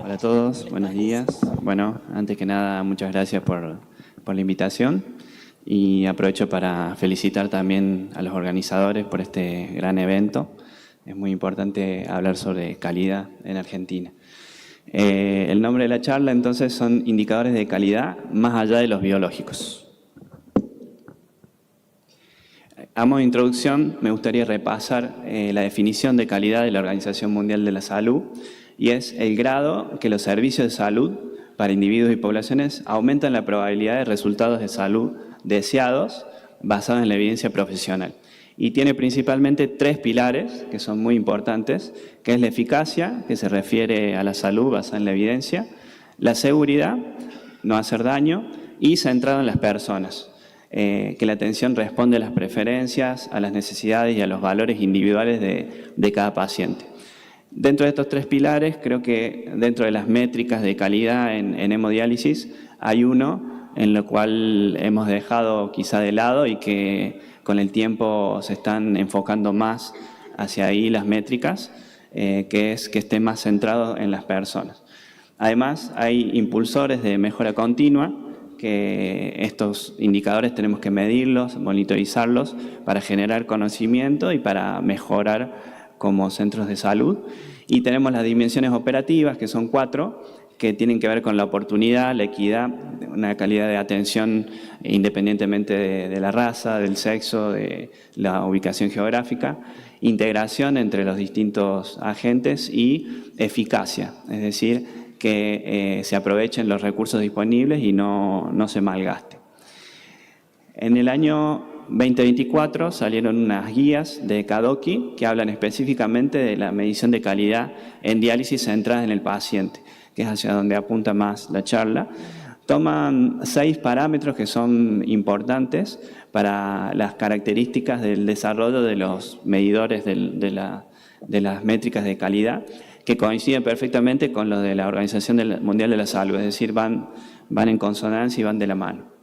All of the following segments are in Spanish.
Hola a todos, buenos días. Bueno, antes que nada, muchas gracias por la invitación y aprovecho para felicitar también a los organizadores por este gran evento. Es muy importante hablar sobre calidad en Argentina. El nombre de la charla entonces son indicadores de calidad más allá de los biológicos. A modo de introducción, me gustaría repasar la definición de calidad de la Organización Mundial de la Salud, y es el grado que los servicios de salud para individuos y poblaciones aumentan la probabilidad de resultados de salud deseados basados en la evidencia profesional. Y tiene principalmente tres pilares que son muy importantes, que es la eficacia, que se refiere a la salud basada en la evidencia, la seguridad, no hacer daño, y centrado en las personas. Que la atención responde a las preferencias, a las necesidades y a los valores individuales de cada paciente. Dentro de estos tres pilares, creo que dentro de las métricas de calidad en hemodiálisis, hay uno en lo cual hemos dejado quizá de lado y que con el tiempo se están enfocando más hacia ahí las métricas, que es que esté más centrado en las personas. Además, hay impulsores de mejora continua, que estos indicadores tenemos que medirlos, monitorizarlos para generar conocimiento y para mejorar como centros de salud. Y tenemos las dimensiones operativas, que son 4, que tienen que ver con la oportunidad, la equidad, una calidad de atención independientemente de la raza, del sexo, de la ubicación geográfica, integración entre los distintos agentes y eficacia, es decir, que se aprovechen los recursos disponibles y no se malgaste. En el año 2024 salieron unas guías de KDOQI que hablan específicamente de la medición de calidad en diálisis centrada en el paciente, que es hacia donde apunta más la charla. Toman 6 parámetros que son importantes para las características del desarrollo de los medidores de las métricas de calidad, que coinciden perfectamente con los de la Organización Mundial de la Salud, es decir, van en consonancia y van de la mano.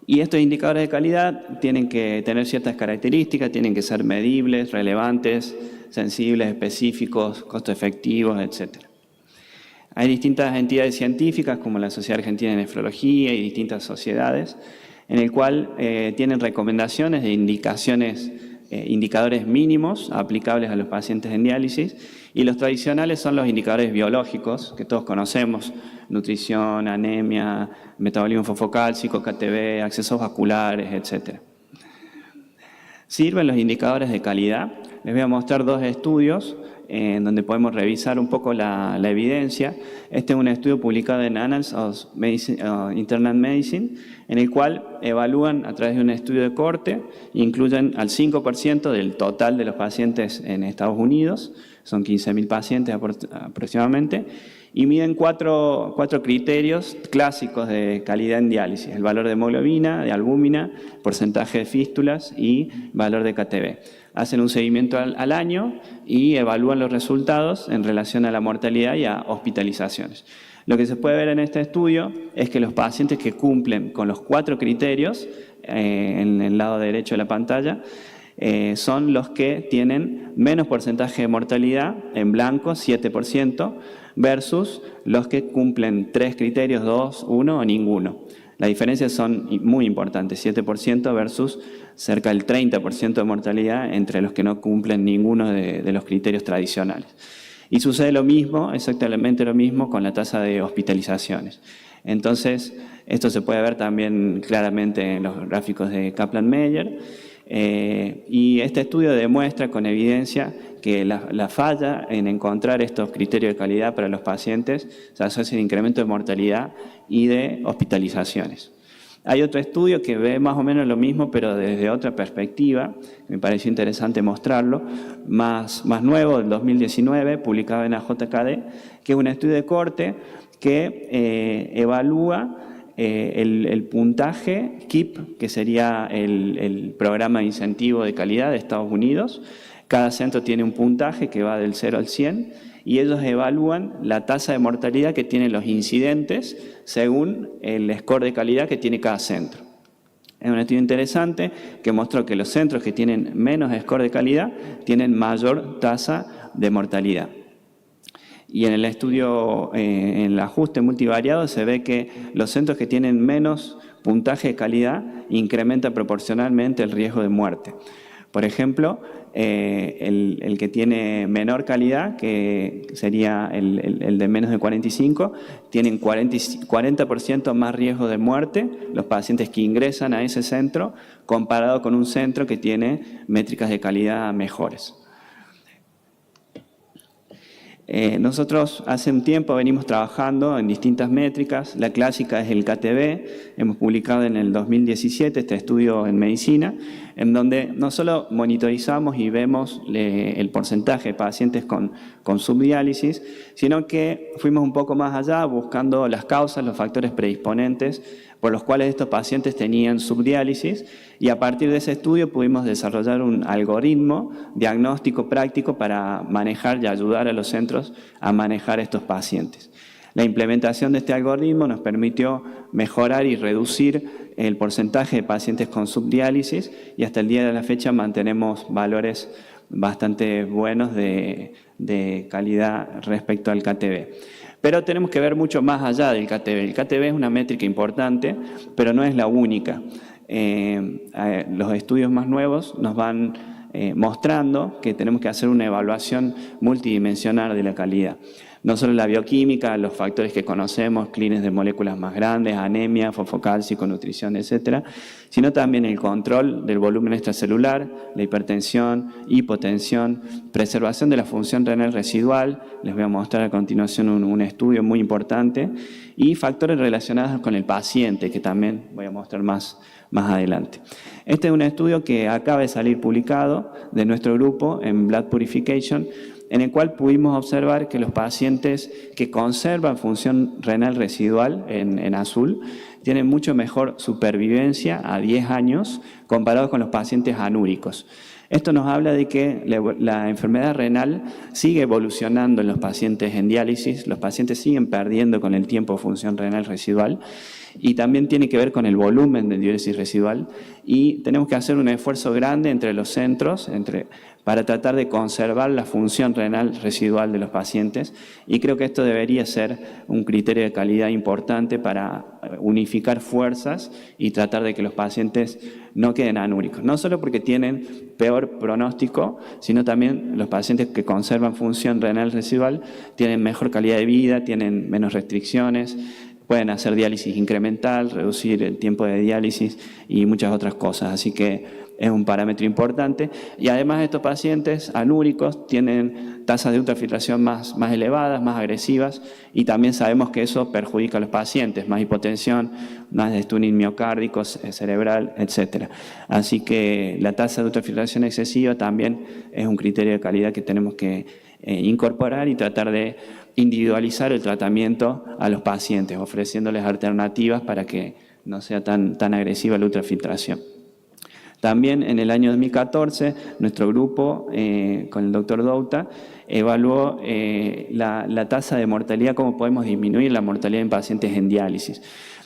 Y estos indicadores de calidad tienen que tener ciertas características, tienen que ser medibles, relevantes, sensibles, específicos, costo efectivos, etc. Hay distintas entidades científicas como la Sociedad Argentina de Nefrología y distintas sociedades en el cual tienen recomendaciones de indicadores mínimos aplicables a los pacientes en diálisis, y los tradicionales son los indicadores biológicos que todos conocemos: nutrición, anemia, metabolismo fosfocálcico, KTB, accesos vasculares, etc. Sirven los indicadores de calidad. Les voy a mostrar 2 estudios en donde podemos revisar un poco la evidencia. Este es un estudio publicado en Annals of Internal Medicine, en el cual evalúan a través de un estudio de corte, incluyen al 5% del total de los pacientes en Estados Unidos, son 15.000 pacientes aproximadamente, y miden 4 criterios clásicos de calidad en diálisis: el valor de hemoglobina, de albúmina, porcentaje de fístulas y valor de KTB. Hacen un seguimiento al año y evalúan los resultados en relación a la mortalidad y a hospitalizaciones. Lo que se puede ver en este estudio es que los pacientes que cumplen con los 4 criterios, en el lado derecho de la pantalla, son los que tienen menos porcentaje de mortalidad, en blanco 7%, versus los que cumplen 3 criterios, 2, 1 o ninguno. Las diferencias son muy importantes: 7% versus cerca del 30% de mortalidad entre los que no cumplen ninguno de los criterios tradicionales. Y sucede lo mismo, exactamente lo mismo, con la tasa de hospitalizaciones. Entonces, esto se puede ver también claramente en los gráficos de Kaplan-Meier. Y este estudio demuestra con evidencia que la falla en encontrar estos criterios de calidad para los pacientes se asocia al incremento de mortalidad y de hospitalizaciones. Hay otro estudio que ve más o menos lo mismo, pero desde otra perspectiva. Me pareció interesante mostrarlo, más nuevo, del 2019, publicado en la JKD, que es un estudio de corte que evalúa el puntaje KIP, que sería el programa de incentivo de calidad de Estados Unidos. Cada centro tiene un puntaje que va del 0 al 100, y ellos evalúan la tasa de mortalidad que tienen los incidentes según el score de calidad que tiene cada centro. Es un estudio interesante que mostró que los centros que tienen menos score de calidad tienen mayor tasa de mortalidad. Y en el estudio, en el ajuste multivariado, se ve que los centros que tienen menos puntaje de calidad incrementan proporcionalmente el riesgo de muerte. Por ejemplo, el que tiene menor calidad, que sería el de menos de 45, tienen 40% más riesgo de muerte los pacientes que ingresan a ese centro, comparado con un centro que tiene métricas de calidad mejores. Nosotros hace un tiempo venimos trabajando en distintas métricas. La clásica es el KTB. Hemos publicado en el 2017 este estudio en medicina, en donde no solo monitorizamos y vemos el porcentaje de pacientes con subdiálisis, sino que fuimos un poco más allá buscando las causas, los factores predisponentes por los cuales estos pacientes tenían subdiálisis, y a partir de ese estudio pudimos desarrollar un algoritmo diagnóstico práctico para manejar y ayudar a los centros a manejar estos pacientes. La implementación de este algoritmo nos permitió mejorar y reducir el porcentaje de pacientes con subdiálisis, y hasta el día de la fecha mantenemos valores bastante buenos de calidad respecto al KTB. Pero tenemos que ver mucho más allá del KTB. El KTB es una métrica importante, pero no es la única. Los estudios más nuevos nos van mostrando que tenemos que hacer una evaluación multidimensional de la calidad. No solo la bioquímica, los factores que conocemos, clínicas de moléculas más grandes, anemia, fosfocálcico, nutrición, etcétera, sino también el control del volumen extracelular, la hipertensión, hipotensión, preservación de la función renal residual, les voy a mostrar a continuación un estudio muy importante, y factores relacionados con el paciente, que también voy a mostrar más adelante. Este es un estudio que acaba de salir publicado de nuestro grupo en Blood Purification, en el cual pudimos observar que los pacientes que conservan función renal residual en azul tienen mucho mejor supervivencia a 10 años comparado con los pacientes anúricos. Esto nos habla de que la enfermedad renal sigue evolucionando en los pacientes en diálisis, los pacientes siguen perdiendo con el tiempo función renal residual, y también tiene que ver con el volumen de diálisis residual, y tenemos que hacer un esfuerzo grande entre los centros para tratar de conservar la función renal residual de los pacientes, y creo que esto debería ser un criterio de calidad importante para unificar fuerzas y tratar de que los pacientes no queden anúricos, no solo porque tienen peor pronóstico, sino también los pacientes que conservan función renal residual tienen mejor calidad de vida, tienen menos restricciones, pueden hacer diálisis incremental, reducir el tiempo de diálisis y muchas otras cosas. Así que es un parámetro importante. Y además estos pacientes anúricos tienen tasas de ultrafiltración más elevadas, más agresivas, y también sabemos que eso perjudica a los pacientes, más hipotensión, más destuning miocárdico, cerebral, etc. Así que la tasa de ultrafiltración excesiva también es un criterio de calidad que tenemos que incorporar y tratar de individualizar el tratamiento a los pacientes, ofreciéndoles alternativas para que no sea tan agresiva la ultrafiltración. También en el año 2014, nuestro grupo, con el doctor Douta, evaluó la tasa de mortalidad, cómo podemos disminuir la mortalidad en pacientes en diálisis.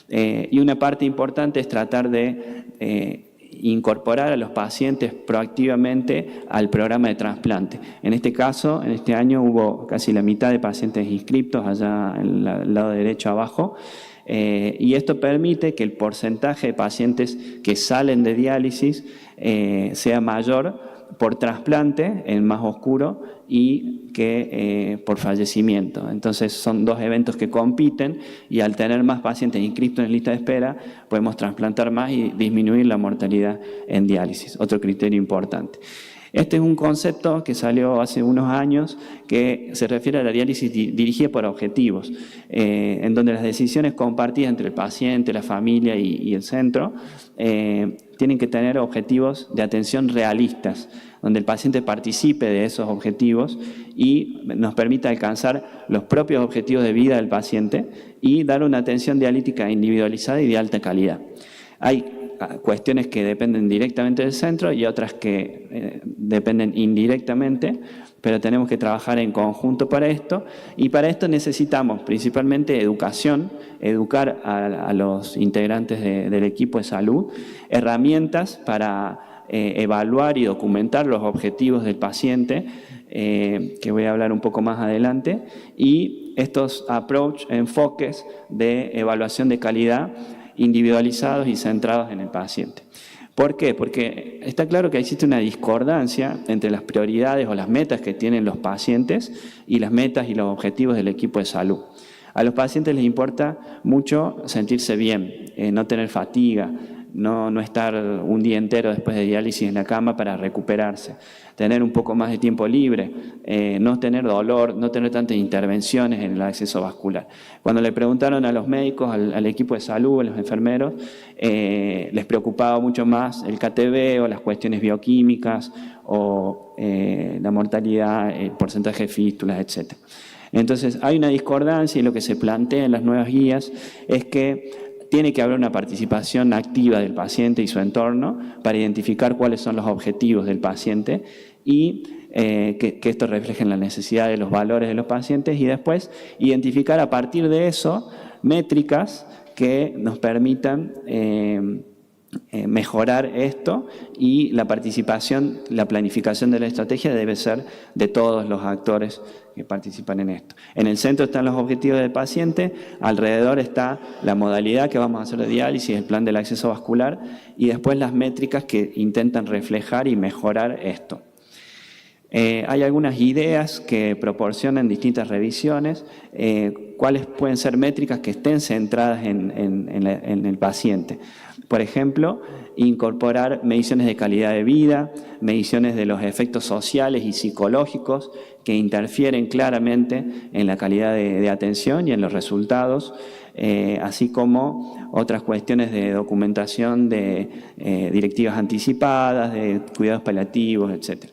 Y una parte importante es tratar de incorporar a los pacientes proactivamente al programa de trasplante. En este caso, en este año hubo casi la mitad de pacientes inscriptos allá en el lado derecho abajo, y esto permite que el porcentaje de pacientes que salen de diálisis sea mayor por trasplante, en más oscuro, y que por fallecimiento. Entonces son dos eventos que compiten, y al tener más pacientes inscritos en lista de espera, podemos trasplantar más y disminuir la mortalidad en diálisis, otro criterio importante. Este es un concepto que salió hace unos años que se refiere a la diálisis dirigida por objetivos, en donde las decisiones compartidas entre el paciente, la familia y el centro tienen que tener objetivos de atención realistas, donde el paciente participe de esos objetivos y nos permita alcanzar los propios objetivos de vida del paciente y dar una atención dialítica individualizada y de alta calidad. Hay cuestiones que dependen directamente del centro y otras que dependen indirectamente, pero tenemos que trabajar en conjunto para esto, y para esto necesitamos principalmente educación, educar a los integrantes del equipo de salud, herramientas para evaluar y documentar los objetivos del paciente, que voy a hablar un poco más adelante, y estos enfoques de evaluación de calidad individualizados y centrados en el paciente. ¿Por qué? Porque está claro que existe una discordancia entre las prioridades o las metas que tienen los pacientes y las metas y los objetivos del equipo de salud. A los pacientes les importa mucho sentirse bien, no tener fatiga, no estar un día entero después de diálisis en la cama para recuperarse, tener un poco más de tiempo libre, no tener dolor, no tener tantas intervenciones en el acceso vascular. Cuando le preguntaron a los médicos, al equipo de salud, a los enfermeros, les preocupaba mucho más el KTV o las cuestiones bioquímicas o la mortalidad, el porcentaje de fístulas, etc. Entonces hay una discordancia y lo que se plantea en las nuevas guías es que tiene que haber una participación activa del paciente y su entorno para identificar cuáles son los objetivos del paciente y que esto refleje en la necesidad de los valores de los pacientes y después identificar a partir de eso métricas que nos permitan mejorar esto, y la participación, la planificación de la estrategia debe ser de todos los actores que participan en esto. En el centro están los objetivos del paciente, alrededor está la modalidad que vamos a hacer de diálisis, el plan del acceso vascular, y después las métricas que intentan reflejar y mejorar esto. Hay algunas ideas que proporcionan distintas revisiones, cuáles pueden ser métricas que estén centradas en el paciente. Por ejemplo, incorporar mediciones de calidad de vida, mediciones de los efectos sociales y psicológicos que interfieren claramente en la calidad de atención y en los resultados, así como otras cuestiones de documentación de directivas anticipadas, de cuidados paliativos, etc.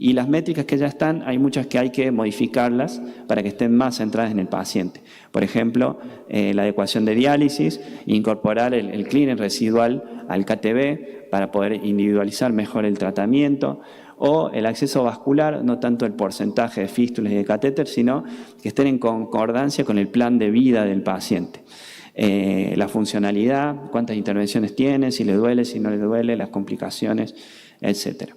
Y las métricas que ya están, hay muchas que hay que modificarlas para que estén más centradas en el paciente. Por ejemplo, la adecuación de diálisis, incorporar el clearing residual al KTV para poder individualizar mejor el tratamiento, o el acceso vascular, no tanto el porcentaje de fístulas y de catéter, sino que estén en concordancia con el plan de vida del paciente. La funcionalidad, cuántas intervenciones tiene, si le duele, si no le duele, las complicaciones, etc.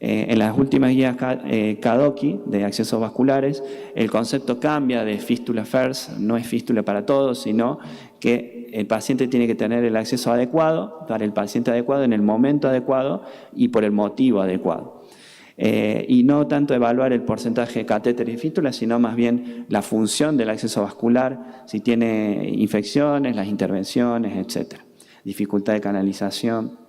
En las últimas guías KDOQI de accesos vasculares, el concepto cambia de fístula first, no es fístula para todos, sino que el paciente tiene que tener el acceso adecuado, para el paciente adecuado, en el momento adecuado y por el motivo adecuado. Y no tanto evaluar el porcentaje de catéter y fístula, sino más bien la función del acceso vascular, si tiene infecciones, las intervenciones, etc. Dificultad de canalización.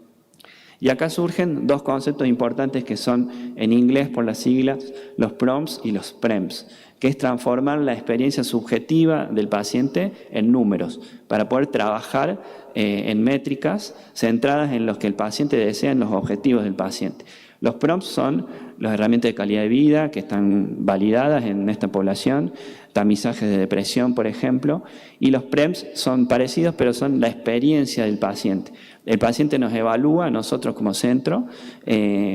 Y acá surgen dos conceptos importantes que son, en inglés por las siglas, los PROMs y los PREMs, que es transformar la experiencia subjetiva del paciente en números, para poder trabajar en métricas centradas en los que el paciente desea, en los objetivos del paciente. Los PROMs son las herramientas de calidad de vida que están validadas en esta población, tamizajes de depresión, por ejemplo, y los PREMs son parecidos, pero son la experiencia del paciente. El paciente nos evalúa, nosotros como centro,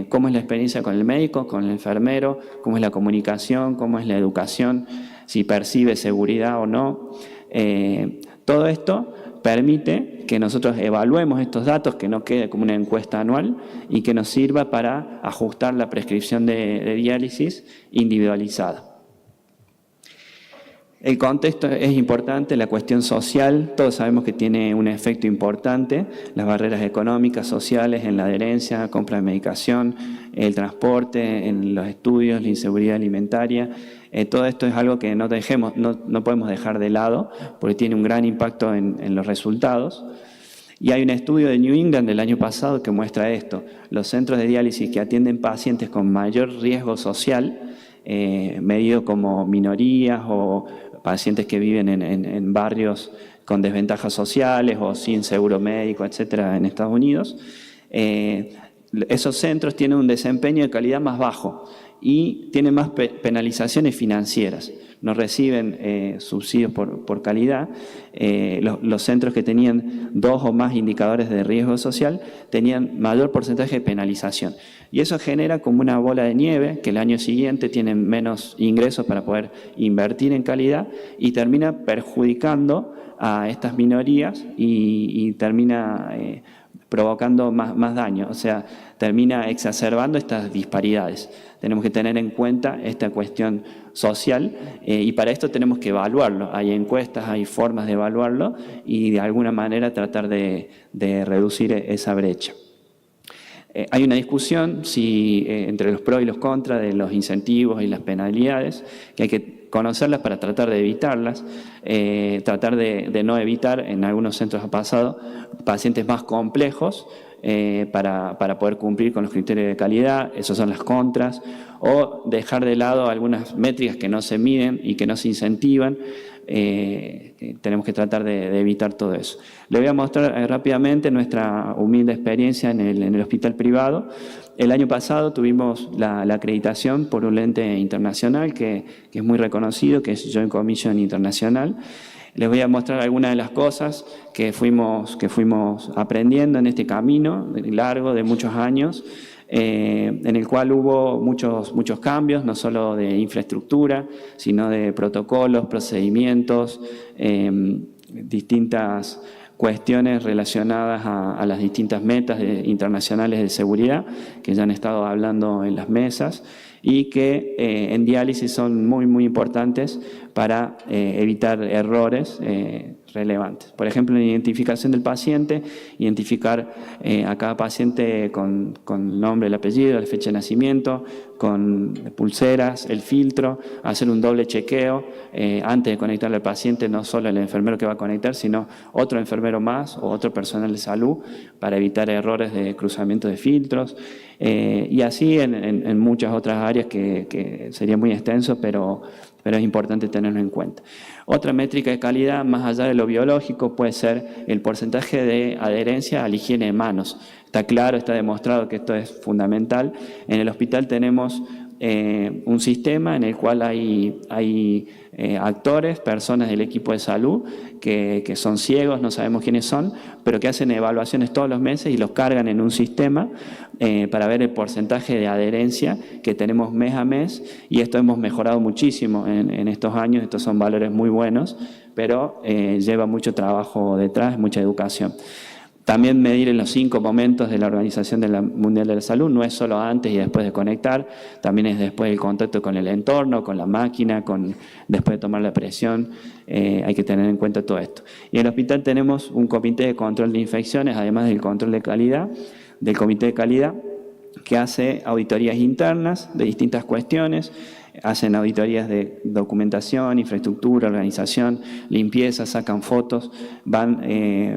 cómo es la experiencia con el médico, con el enfermero, cómo es la comunicación, cómo es la educación, si percibe seguridad o no. Todo esto permite que nosotros evaluemos estos datos, que no quede como una encuesta anual y que nos sirva para ajustar la prescripción de diálisis individualizada. El contexto es importante, la cuestión social, todos sabemos que tiene un efecto importante, las barreras económicas, sociales, en la adherencia, compra de medicación, el transporte, en los estudios, la inseguridad alimentaria. Todo esto es algo que no podemos dejar de lado porque tiene un gran impacto en los resultados. Y hay un estudio de New England del año pasado que muestra esto. Los centros de diálisis que atienden pacientes con mayor riesgo social, medido como minorías o pacientes que viven en barrios con desventajas sociales o sin seguro médico, etcétera, en Estados Unidos, esos centros tienen un desempeño de calidad más bajo y tienen más penalizaciones financieras. No reciben subsidios por calidad. Los centros que tenían 2 o más indicadores de riesgo social tenían mayor porcentaje de penalización. Y eso genera como una bola de nieve, que el año siguiente tienen menos ingresos para poder invertir en calidad y termina perjudicando a estas minorías y termina provocando más daño, o sea, termina exacerbando estas disparidades. Tenemos que tener en cuenta esta cuestión social y para esto tenemos que evaluarlo. Hay encuestas, hay formas de evaluarlo y de alguna manera tratar de reducir esa brecha. Hay una discusión entre los pros y los contras de los incentivos y las penalidades, que hay que conocerlas para tratar de evitarlas, tratar de no evitar, en algunos centros ha pasado, pacientes más complejos para poder cumplir con los criterios de calidad, esas son las contras, o dejar de lado algunas métricas que no se miden y que no se incentivan. Tenemos que tratar de evitar todo eso. Le voy a mostrar rápidamente nuestra humilde experiencia en el hospital privado. El año pasado tuvimos la acreditación por un ente internacional que es muy reconocido, que es Joint Commission Internacional. Les voy a mostrar algunas de las cosas que fuimos aprendiendo en este camino largo de muchos años, en el cual hubo muchos cambios, no solo de infraestructura, sino de protocolos, procedimientos, distintas cuestiones relacionadas a las distintas metas internacionales de seguridad que ya han estado hablando en las mesas y que en diálisis son muy importantes para evitar errores relevantes. Por ejemplo, en la identificación del paciente, identificar a cada paciente con el nombre, el apellido, la fecha de nacimiento, con pulseras, el filtro, hacer un doble chequeo antes de conectarle al paciente, no solo el enfermero que va a conectar, sino otro enfermero más o otro personal de salud para evitar errores de cruzamiento de filtros. Y así en muchas otras áreas que sería muy extenso, pero es importante tenerlo en cuenta. Otra métrica de calidad, más allá de lo biológico, puede ser el porcentaje de adherencia a la higiene de manos. Está claro, está demostrado que esto es fundamental. En el hospital tenemos un sistema en el cual hay actores, personas del equipo de salud que son ciegos, no sabemos quiénes son, pero que hacen evaluaciones todos los meses y los cargan en un sistema para ver el porcentaje de adherencia que tenemos mes a mes, y esto hemos mejorado muchísimo en estos años. Estos son valores muy buenos, pero lleva mucho trabajo detrás, mucha educación. También medir en los 5 momentos de la Organización Mundial de la Salud, no es solo antes y después de conectar, también es después del contacto con el entorno, con la máquina, después de tomar la presión, hay que tener en cuenta todo esto. Y en el hospital tenemos un comité de control de infecciones, además del control de calidad, del comité de calidad, que hace auditorías internas de distintas cuestiones, hacen auditorías de documentación, infraestructura, organización, limpieza, sacan fotos, van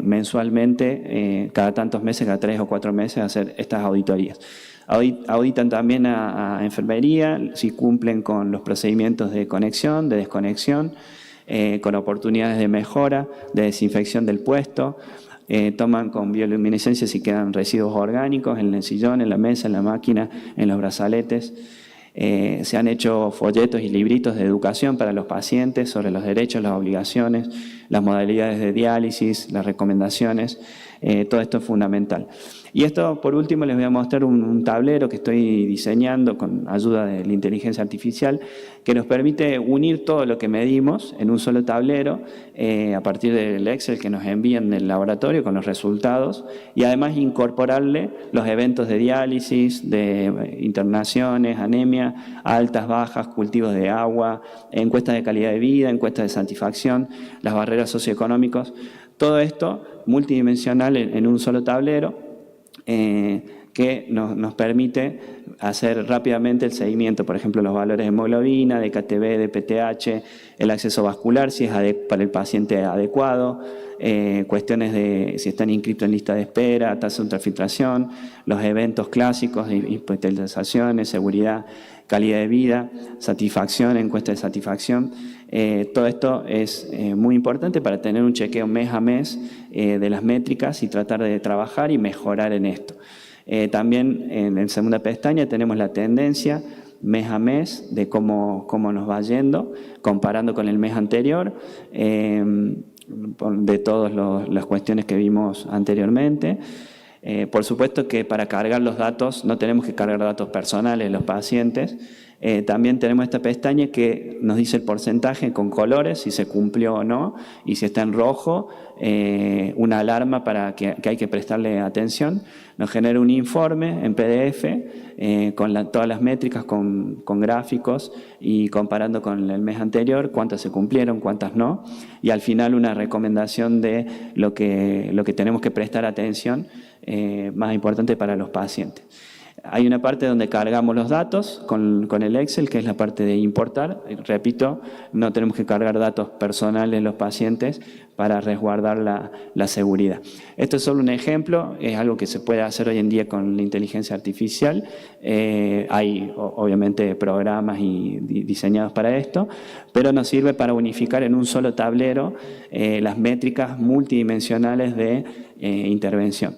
mensualmente, cada tantos meses, cada 3 o 4 meses, a hacer estas auditorías. Auditan también a enfermería, si cumplen con los procedimientos de conexión, de desconexión, con oportunidades de mejora, de desinfección del puesto. Toman con bioluminescencia si quedan residuos orgánicos en el sillón, en la mesa, en la máquina, en los brazaletes. Se han hecho folletos y libritos de educación para los pacientes sobre los derechos, las obligaciones, las modalidades de diálisis, las recomendaciones. Todo esto es fundamental. Y esto, por último, les voy a mostrar un tablero que estoy diseñando con ayuda de la inteligencia artificial, que nos permite unir todo lo que medimos en un solo tablero a partir del Excel que nos envían del laboratorio con los resultados, y además incorporarle los eventos de diálisis, de internaciones, anemia, altas, bajas, cultivos de agua, encuestas de calidad de vida, encuestas de satisfacción, las barreras socioeconómicas. Todo esto multidimensional en un solo tablero que nos permite hacer rápidamente el seguimiento, por ejemplo, los valores de hemoglobina, de KTB, de PTH, el acceso vascular, si es para el paciente adecuado, cuestiones de si están inscritos en lista de espera, tasa de ultrafiltración, los eventos clásicos de hospitalizaciones, seguridad, calidad de vida, satisfacción, encuesta de satisfacción. Todo esto es muy importante para tener un chequeo mes a mes de las métricas y tratar de trabajar y mejorar en esto. También en la segunda pestaña tenemos la tendencia mes a mes de cómo nos va yendo, comparando con el mes anterior, de todas las cuestiones que vimos anteriormente. Por supuesto que para cargar los datos no tenemos que cargar datos personales de los pacientes, También tenemos esta pestaña que nos dice el porcentaje con colores, si se cumplió o no, y si está en rojo, una alarma para que hay que prestarle atención. Nos genera un informe en PDF con todas las métricas, con gráficos y comparando con el mes anterior, cuántas se cumplieron, cuántas no, y al final una recomendación de lo que tenemos que prestar atención, más importante para los pacientes. Hay una parte donde cargamos los datos con el Excel, que es la parte de importar. Repito, no tenemos que cargar datos personales de los pacientes para resguardar la seguridad. Esto es solo un ejemplo, es algo que se puede hacer hoy en día con la inteligencia artificial. Hay obviamente programas diseñados para esto, pero nos sirve para unificar en un solo tablero las métricas multidimensionales de intervención.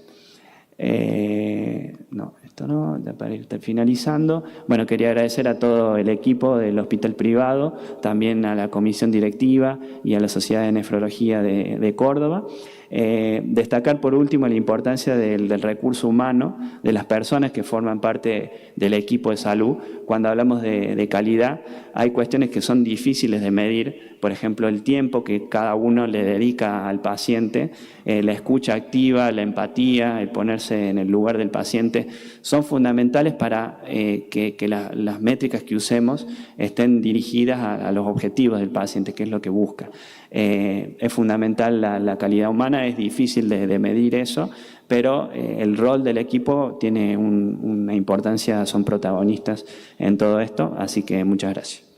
No, esto no, ya para ir finalizando. Bueno, quería agradecer a todo el equipo del hospital privado, también a la comisión directiva y a la Sociedad de Nefrología de Córdoba. Destacar por último la importancia del recurso humano, de las personas que forman parte del equipo de salud. Cuando hablamos de calidad, hay cuestiones que son difíciles de medir, por ejemplo, el tiempo que cada uno le dedica al paciente, la escucha activa, la empatía, el ponerse en el lugar del paciente, son fundamentales para que las métricas que usemos estén dirigidas a los objetivos del paciente, que es lo que busca. Es fundamental la calidad humana, es difícil de medir eso, pero el rol del equipo tiene una importancia, son protagonistas en todo esto, así que muchas gracias.